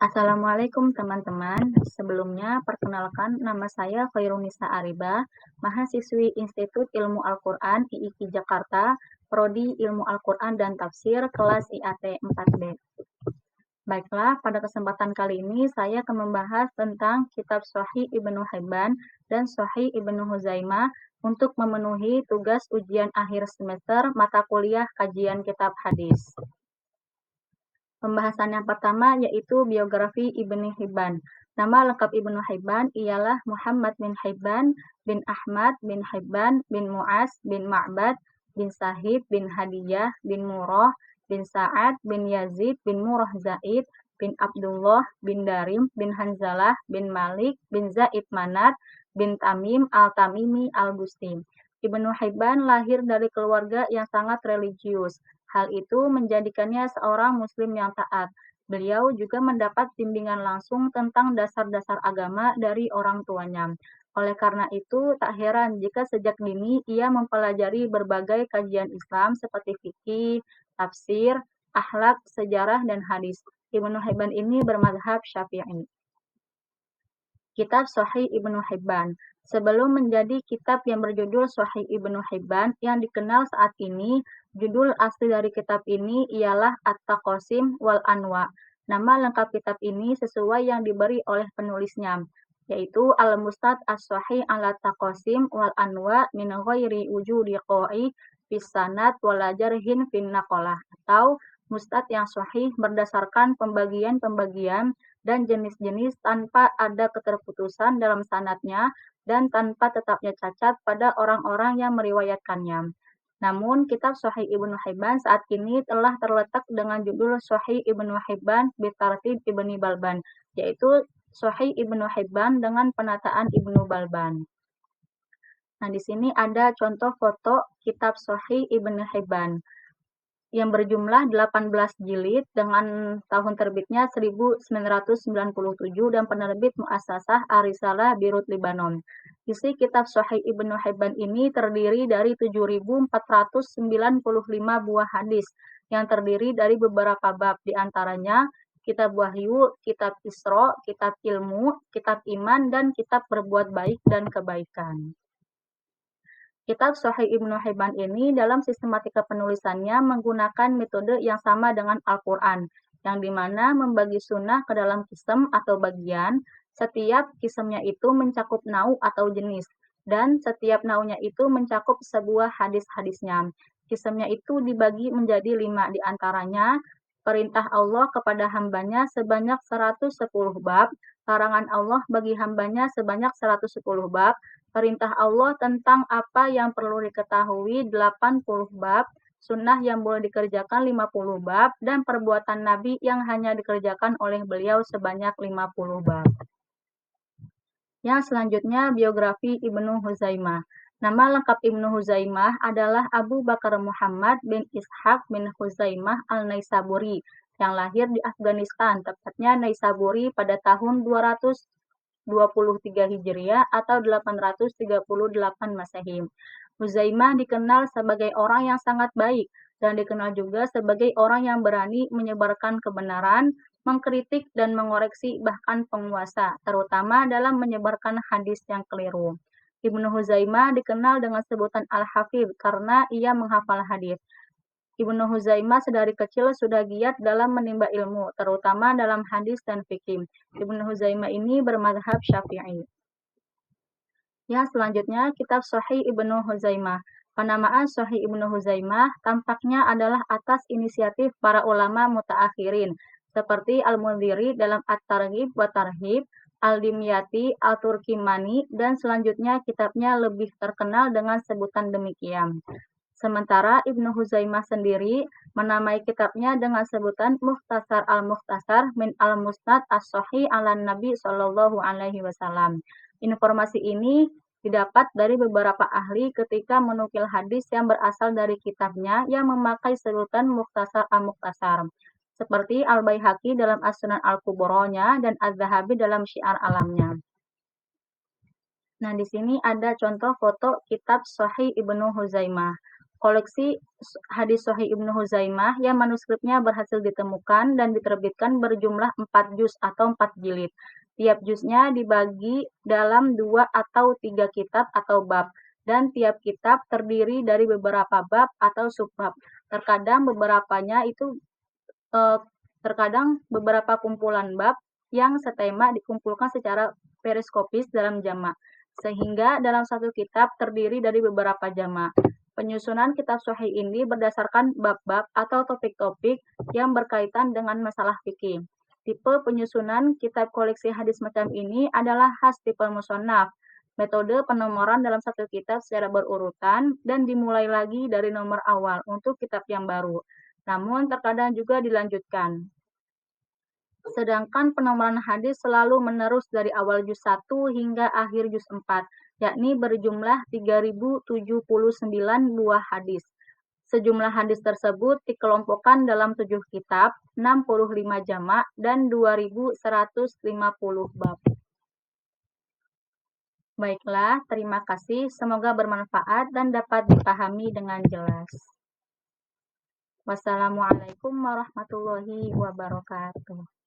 Assalamualaikum teman-teman. Sebelumnya, perkenalkan nama saya Khairunisa Aribah, mahasiswi Institut Ilmu Al-Quran IIKI Jakarta, Prodi Ilmu Al-Quran dan Tafsir, kelas IAT 4B. Baiklah, pada kesempatan kali ini saya akan membahas tentang kitab Sahih Ibnu Hibban dan Sahih Ibnu Huzaimah untuk memenuhi tugas ujian akhir semester mata kuliah kajian kitab hadis. Pembahasan yang pertama yaitu biografi Ibnu Hibban. Nama lengkap Ibnu Hibban ialah Muhammad bin Hibban bin Ahmad bin Hibban bin Mu'az bin Ma'bad bin Sahib bin Hadiyah bin Murrah bin Sa'ad bin Yazid bin Murrah Zaid bin Abdullah bin Darim bin Hanzalah bin Malik bin Zaid Manat bin Tamim al-Tamimi al-Busti. Ibnu Hibban lahir dari keluarga yang sangat religius. Hal itu menjadikannya seorang muslim yang taat. Beliau juga mendapat bimbingan langsung tentang dasar-dasar agama dari orang tuanya. Oleh karena itu, tak heran jika sejak dini ia mempelajari berbagai kajian Islam seperti fikih, tafsir, akhlak, sejarah, dan hadis. Ibnu Hibban ini bermadhab Syafi'i. Kitab Sahih Ibnu Hibban. Sebelum menjadi kitab yang berjudul Sahih Ibnu Hibban yang dikenal saat ini, judul asli dari kitab ini ialah At-Taqasim wal Anwa. Nama lengkap kitab ini sesuai yang diberi oleh penulisnya, yaitu Al-Mustad As-Sahih ala Taqasim wal Anwa min ghairi wujudi qa'i fis sanad wala jarhin fin naqalah, atau Mustad yang sahih berdasarkan pembagian-pembagian dan jenis-jenis tanpa ada keterputusan dalam sanadnya dan tanpa tetapnya cacat pada orang-orang yang meriwayatkannya. Namun, kitab Sahih Ibnu Hibban saat ini telah terletak dengan judul Sahih Ibnu Hibban bitartib Ibni Balban, yaitu Sahih Ibnu Hibban dengan penataan Ibnu Balban. Nah, di sini ada contoh foto kitab Sahih Ibnu Hibban yang berjumlah 18 jilid dengan tahun terbitnya 1997 dan penerbit Muassasah Ar-Risalah Beirut, Lebanon. Isi kitab Sahih Ibnu Hibban ini terdiri dari 7.495 buah hadis yang terdiri dari beberapa bab, di antaranya kitab wahyu, kitab Isra, kitab ilmu, kitab iman, dan kitab berbuat baik dan kebaikan. Kitab Sahih Ibnu Hibban ini dalam sistematika penulisannya menggunakan metode yang sama dengan Al-Quran, yang dimana membagi sunnah ke dalam qism atau bagian. Setiap qismnya itu mencakup nau atau jenis, dan setiap naunya itu mencakup sebuah hadis-hadisnya. Qismnya itu dibagi menjadi 5, di antaranya perintah Allah kepada hambanya sebanyak 110 bab, larangan Allah bagi hambanya sebanyak 110 bab, perintah Allah tentang apa yang perlu diketahui 80 bab, sunnah yang boleh dikerjakan 50 bab, dan perbuatan Nabi yang hanya dikerjakan oleh beliau sebanyak 50 bab. Yang selanjutnya biografi Ibnu Huzaimah. Nama lengkap Ibnu Huzaimah adalah Abu Bakar Muhammad bin Ishaq bin Huzaimah al-Naisaburi yang lahir di Afghanistan, tepatnya Naisaburi pada tahun 223 Hijriah atau 838 Masehi. Huzaimah dikenal sebagai orang yang sangat baik dan dikenal juga sebagai orang yang berani menyebarkan kebenaran, mengkritik dan mengoreksi bahkan penguasa, terutama dalam menyebarkan hadis yang keliru. Ibnu Huzaimah dikenal dengan sebutan Al-Hafidh karena ia menghafal hadis. Ibnu Huzaimah sedari kecil sudah giat dalam menimba ilmu, terutama dalam hadis dan fikih. Ibnu Huzaimah ini bermadhab Syafi'i. Yang selanjutnya, kitab Sahih Ibnu Huzaimah. Penamaan Sahih Ibnu Huzaimah tampaknya adalah atas inisiatif para ulama mutaakhirin, seperti Al-Mundhiri dalam At-Targhib wa Tarhib, Al-Dimyati, Al-Turkimani, dan selanjutnya kitabnya lebih terkenal dengan sebutan demikian. Sementara Ibnu Huzaimah sendiri menamai kitabnya dengan sebutan Mukhtasar al-Mukhtasar min al-Musnad as-Sahih ala Nabi Shallallahu Alaihi Wasallam. Informasi ini didapat dari beberapa ahli ketika menukil hadis yang berasal dari kitabnya yang memakai sebutan Mukhtasar al-Mukhtasar, seperti Al-Baihaqi dalam As-Sunan Al-Kubronya dan Az-Zahabi dalam Syiar Alamnya. Nah, di sini ada contoh foto kitab Sahih Ibnu Huzaimah. koleksi hadis Sahih Ibnu Huzaimah yang manuskripnya berhasil ditemukan dan diterbitkan berjumlah 4 juz atau 4 jilid. Tiap juznya dibagi dalam 2 atau 3 kitab atau bab, dan tiap kitab terdiri dari beberapa bab atau subbab. Terkadang eh, beberapa kumpulan bab yang setema dikumpulkan secara periskopis dalam jamak, sehingga dalam satu kitab terdiri dari beberapa jamak. Penyusunan kitab Sahih ini berdasarkan bab-bab atau topik-topik yang berkaitan dengan masalah fikih. Tipe penyusunan kitab koleksi hadis macam ini adalah khas tipe musonaf. Metode penomoran dalam satu kitab secara berurutan dan dimulai lagi dari nomor awal untuk kitab yang baru. Namun terkadang juga dilanjutkan. Sedangkan penomoran hadis selalu menerus dari awal juz 1 hingga akhir juz 4, yakni berjumlah 3079 buah hadis. Sejumlah hadis tersebut dikelompokkan dalam 7 kitab, 65 jamak, dan 2150 bab. Baiklah, terima kasih. Semoga bermanfaat dan dapat dipahami dengan jelas. Wassalamualaikum warahmatullahi wabarakatuh.